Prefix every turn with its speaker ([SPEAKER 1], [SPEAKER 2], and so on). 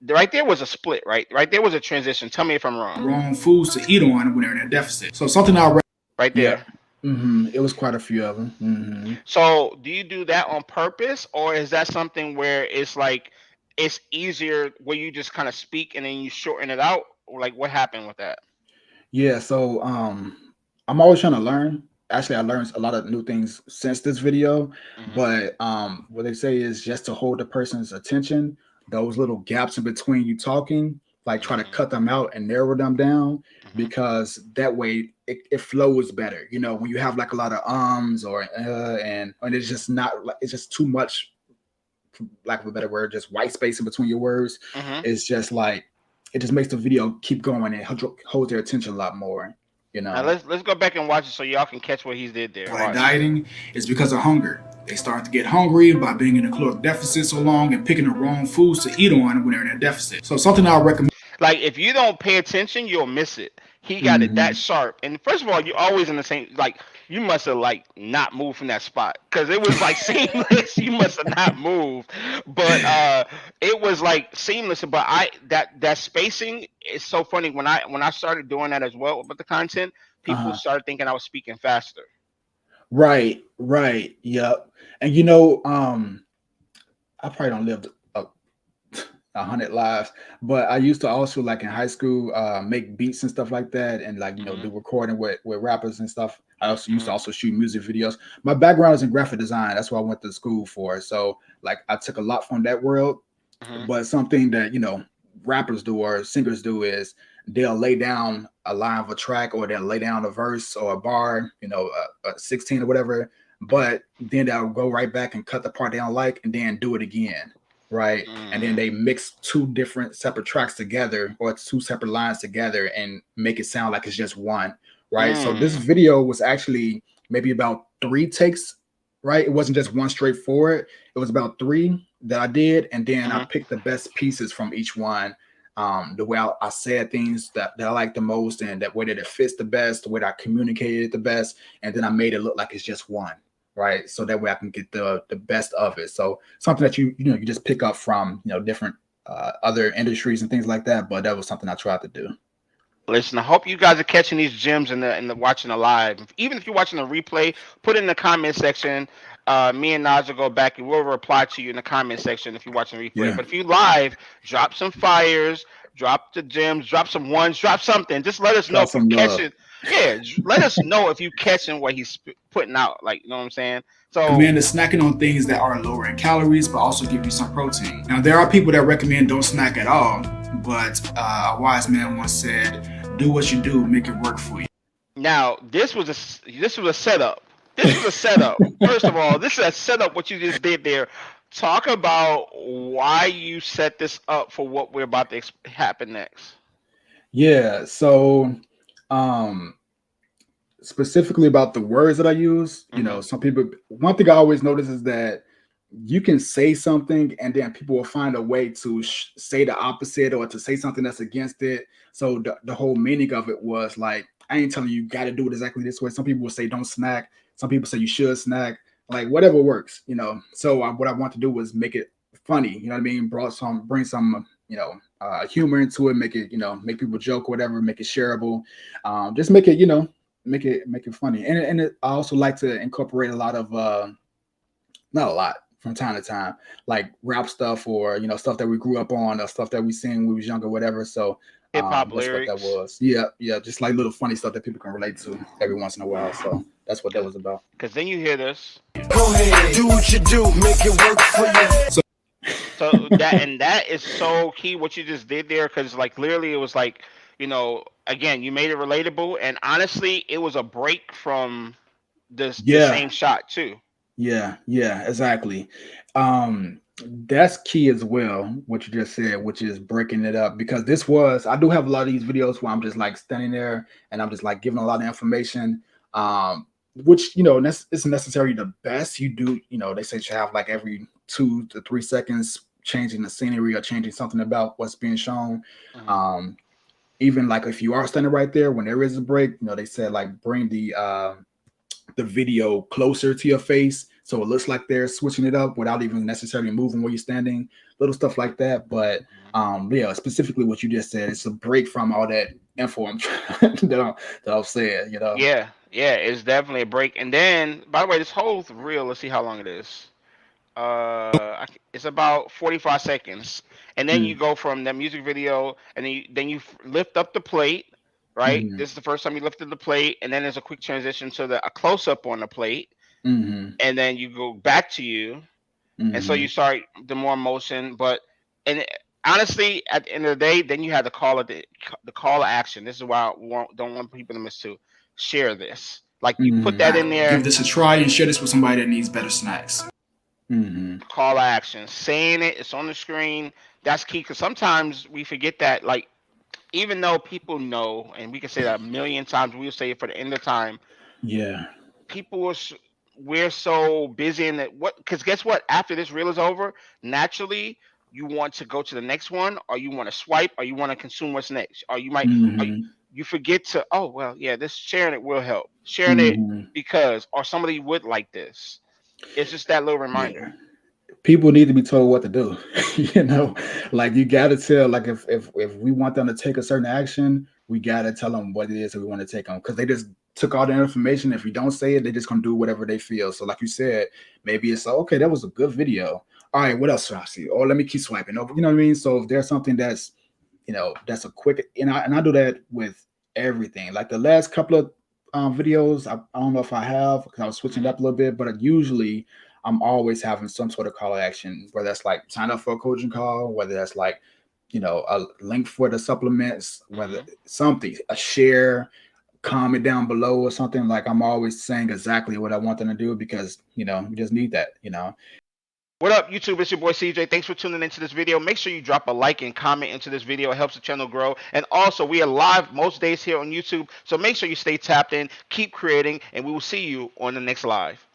[SPEAKER 1] right there was a split, right there was a transition. Tell me if I'm wrong.
[SPEAKER 2] Wrong foods to eat on when they're in a deficit. So something I
[SPEAKER 1] Right
[SPEAKER 2] yeah.
[SPEAKER 1] there.
[SPEAKER 2] It was quite a few of them.
[SPEAKER 1] So do you do that on purpose, or is that something where it's like it's easier where you just kind of speak and then you shorten it out? Or like what happened with that?
[SPEAKER 2] Yeah, so I'm always trying to learn. Actually, I learned a lot of new things since this video,
[SPEAKER 1] Hmm.
[SPEAKER 2] but what they say is just to hold the person's attention, those little gaps in between you talking, like try to
[SPEAKER 1] Hmm.
[SPEAKER 2] cut them out and narrow them down
[SPEAKER 1] Hmm.
[SPEAKER 2] because that way it flows better. You know, when you have like a lot of ums or and it's just not like it's just too much, for lack of a better word, just white space in between your words.
[SPEAKER 1] Hmm.
[SPEAKER 2] It's just like it just makes the video keep going and holds their attention a lot more. You
[SPEAKER 1] Now
[SPEAKER 2] know,
[SPEAKER 1] let's go back and watch it so y'all can catch what he did there.
[SPEAKER 2] why
[SPEAKER 1] Watch.
[SPEAKER 2] dieting is because of hunger. They start to get hungry by being in a caloric deficit so long and picking the wrong foods to eat on when they're in a deficit. So something I recommend.
[SPEAKER 1] Like if you don't pay attention, you'll miss it. He got it that
[SPEAKER 2] Hmm.
[SPEAKER 1] sharp. And first of all, you're always in the same. Like you must have like not moved from that spot because it was like seamless. You must have not moved, but it was like seamless. But that spacing is so funny. When I started doing that as well with the content, people
[SPEAKER 2] Uh-huh.
[SPEAKER 1] started thinking I was speaking faster.
[SPEAKER 2] Right, right, yep. And you know, I probably don't live a 100 lives, but I used to also like in high school make beats and stuff like that, and like
[SPEAKER 1] Hmm.
[SPEAKER 2] do recording with rappers and stuff. I also used to
[SPEAKER 1] Hmm.
[SPEAKER 2] also shoot music videos. My background is in graphic design. That's what I went to school for. So like I took a lot from that world,
[SPEAKER 1] Hmm.
[SPEAKER 2] but something that rappers do or singers do is they'll lay down a line of a track or they'll lay down a verse or a bar, a 16 or whatever, but then they'll go right back and cut the part they don't like and then do it again, right? And then
[SPEAKER 1] Hmm.
[SPEAKER 2] they mix two different separate tracks together or two separate lines together and make it sound like it's just one, right? So this
[SPEAKER 1] Mm.
[SPEAKER 2] video was actually maybe about 3 takes, right? It wasn't just one straightforward. It was about three that I did, and then I
[SPEAKER 1] Hmm.
[SPEAKER 2] picked the best pieces from each one. The way I said things that I like the most, and that way that it fits the best, the way that I communicated the best, and then I made it look like it's just one, right? So that way I can get the best of it. So something that you just pick up from different other industries and things like that. But that was something I tried to do.
[SPEAKER 1] Listen, I hope you guys are catching these gems in the watching the live. Even if you're watching the replay, put it in the comment section. Me and Naj will go back and we'll reply to you in the comment section if you're watching the replay.
[SPEAKER 2] Yeah,
[SPEAKER 1] But if you live, drop some fires, drop the gems, drop some ones, drop something. Just let us know
[SPEAKER 2] drop
[SPEAKER 1] if you
[SPEAKER 2] some love.
[SPEAKER 1] catching. Yeah, let us know if you catching what he's putting out. Like you know what I'm saying. So
[SPEAKER 2] Recommend is snacking on things that are lower in calories but also give you some protein. Now, there are people that recommend don't snack at all, but a wise man once said, "Do what you do, make it work for you."
[SPEAKER 1] now this was a setup. This was a setup. First of all, this is a setup. What you just did there. Talk about why you set this up for what we're about to happen next.
[SPEAKER 2] Yeah, so um specifically about the words that I use,
[SPEAKER 1] Hmm.
[SPEAKER 2] some people, one thing I always notice is that you can say something and then people will find a way to say the opposite or to say something that's against it. So the whole meaning of it was like, I ain't telling you, got to do it exactly this way. Some people will say don't snack. Some people say you should snack. Like whatever works. So what I want to do was make it funny. You know what I mean? Bring some, humor into it. Make it, make people joke, whatever. Make it shareable. Just make it, make it funny. And I also like to incorporate a lot of not a lot from time to time, like rap stuff or stuff that we grew up on, or stuff that we seen when we was younger, whatever. So
[SPEAKER 1] Hip hop
[SPEAKER 2] that's what that
[SPEAKER 1] lyrics.
[SPEAKER 2] was. Yeah, yeah, just like little funny stuff that people can relate to every once in a while. So that's what that
[SPEAKER 1] Cause,
[SPEAKER 2] was about.
[SPEAKER 1] Cause then you hear this.
[SPEAKER 3] Go ahead, do what you do, make it work for you.
[SPEAKER 2] So
[SPEAKER 1] So that is so key what you just did there. Cause like literally it was like again you made it relatable and honestly it was a break from the
[SPEAKER 2] yeah,
[SPEAKER 1] same shot too.
[SPEAKER 2] yeah, exactly. Um, that's key as well. What you just said, which is breaking it up, because I do have a lot of these videos where I'm just like standing there and I'm just like giving a lot of information. Um, which it's necessary. The best you do, they say you have like every 2 to 3 seconds changing the scenery or changing something about what's being shown.
[SPEAKER 1] Hmm.
[SPEAKER 2] Um, Even like if you are standing right there when there is a break, they said like bring the the video closer to your face, so it looks like they're switching it up without even necessarily moving where you're standing, little stuff like that. But yeah, specifically what you just said, it's a break from all that info that I'm saying, you know.
[SPEAKER 1] Yeah, yeah, it's definitely a break. And then, by the way, this whole reel, let's see how long it is. It's about 45 seconds, and then you
[SPEAKER 2] Mm,
[SPEAKER 1] go from the music video, and then you lift up the plate, right?
[SPEAKER 2] mm,
[SPEAKER 1] This is the first time you lifted the plate, and then there's a quick transition to a close up on the plate,
[SPEAKER 2] mm,
[SPEAKER 1] and then you go back to you, and so you
[SPEAKER 2] mm.
[SPEAKER 1] start the more motion. But and honestly, at the end of the day, then you have the call to action. This is why don't want people to miss to share this. Like you put that in
[SPEAKER 2] Give
[SPEAKER 1] there,
[SPEAKER 2] this a try and share this with somebody that needs better snacks. Mm-hmm.
[SPEAKER 1] call to action, saying it. It's on the screen. That's key because sometimes we forget that. Like even though people know, and we can say that a million times, we'll say it for the end of time.
[SPEAKER 2] Yeah.
[SPEAKER 1] People are we're so busy in that what because guess what, after this reel is over, naturally you want to go to the next one, or you want to swipe, or you want to consume what's next, or you might or
[SPEAKER 2] Mm-hmm.
[SPEAKER 1] you forget to, oh well, yeah, this sharing it will help, sharing it
[SPEAKER 2] Mm-hmm.
[SPEAKER 1] because or somebody would like this. It's just that little
[SPEAKER 2] Yeah.
[SPEAKER 1] reminder.
[SPEAKER 2] People need to be told what to do. You know, like you got to tell, like if we want them to take a certain action, we got to tell them what it is that we want to take them, because they just took all the information. If we don't say it, they just gonna do whatever they feel. So like you said, maybe it's like, okay, that was a good video. All right, what else should I see? Or let me keep swiping over. You know what I mean? So if there's something that's, that's a quick, and I do that with everything. Like the last couple of videos, I don't know if I have, because I was switching it
[SPEAKER 1] Mhm.
[SPEAKER 2] up a little bit, but usually I'm always having some sort of call to action, whether that's like sign up for a coaching call, whether that's like, a link for the supplements, whether
[SPEAKER 1] Mhm.
[SPEAKER 2] something, a share, comment down below or something. Like I'm always saying exactly what I want them to do, because, you just need that.
[SPEAKER 1] What up, YouTube? It's your boy CJ. Thanks for tuning into this video. Make sure you drop a like and comment into this video. It helps the channel grow. And also, we are live most days here on YouTube. So make sure you stay tapped in, keep creating, and we will see you on the next live.